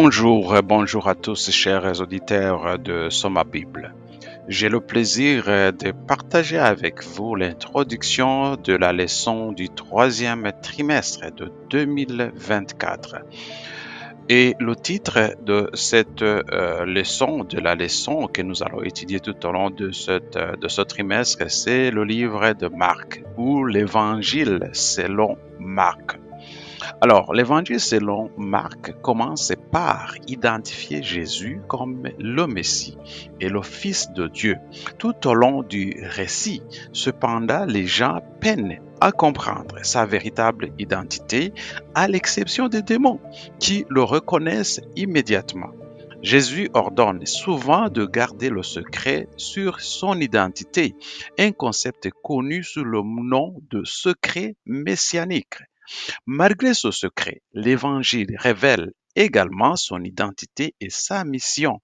Bonjour à tous, chers auditeurs de Soma Bible. J'ai le plaisir de partager avec vous l'introduction de la leçon du troisième trimestre de 2024. Et le titre de cette leçon, de la leçon que nous allons étudier tout au long de ce trimestre, c'est le livre de Marc ou l'Évangile selon Marc. Alors, l'évangile selon Marc commence par identifier Jésus comme le Messie et le Fils de Dieu. Tout au long du récit, cependant, les gens peinent à comprendre sa véritable identité, à l'exception des démons, qui le reconnaissent immédiatement. Jésus ordonne souvent de garder le secret sur son identité, un concept connu sous le nom de secret messianique. Malgré ce secret, l'Évangile révèle également son identité et sa mission.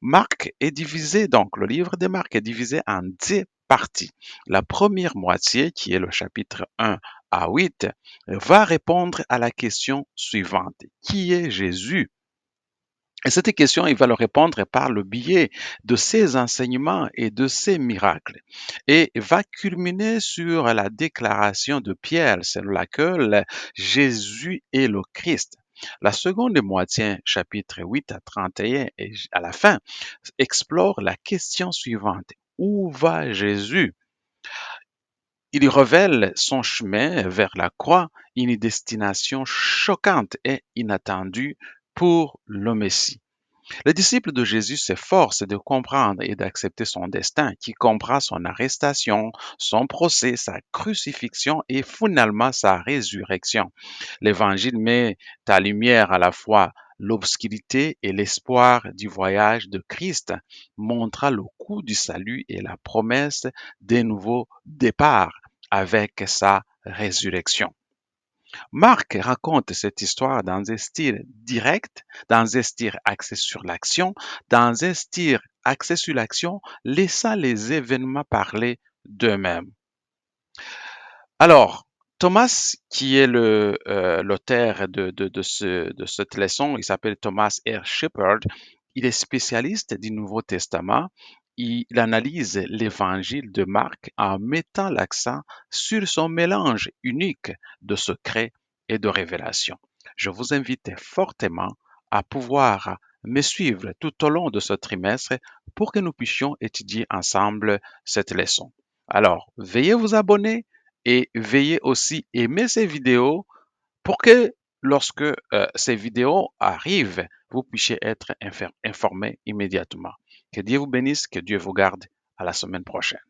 Le livre de Marc est divisé en 10 parties. La première moitié, qui est le chapitre 1 à 8, va répondre à la question suivante. Qui est Jésus? Et cette question, il va le répondre par le biais de ses enseignements et de ses miracles. Et va culminer sur la déclaration de Pierre, selon laquelle Jésus est le Christ. La seconde moitié, chapitre 8 à 31, et à la fin, explore la question suivante. Où va Jésus? Il révèle son chemin vers la croix, une destination choquante et inattendue pour le Messie. Les disciples de Jésus s'efforcent de comprendre et d'accepter son destin, qui comprend son arrestation, son procès, sa crucifixion et finalement sa résurrection. L'Évangile met à lumière à la fois l'obscurité et l'espoir du voyage de Christ, montrant le coût du salut et la promesse d'un nouveau départ avec sa résurrection. Marc raconte cette histoire dans un style direct, dans un style axé sur l'action, dans un style axé sur l'action, laissant les événements parler d'eux-mêmes. Alors, Thomas, qui est l'auteur de cette leçon, il s'appelle Thomas R. Shepard, il est spécialiste du Nouveau Testament. Il analyse l'évangile de Marc en mettant l'accent sur son mélange unique de secrets et de révélations. Je vous invite fortement à pouvoir me suivre tout au long de ce trimestre pour que nous puissions étudier ensemble cette leçon. Alors, veuillez vous abonner et veuillez aussi aimer ces vidéos pour que lorsque ces vidéos arrivent, vous puissiez être informé immédiatement. Que Dieu vous bénisse, que Dieu vous garde. À la semaine prochaine.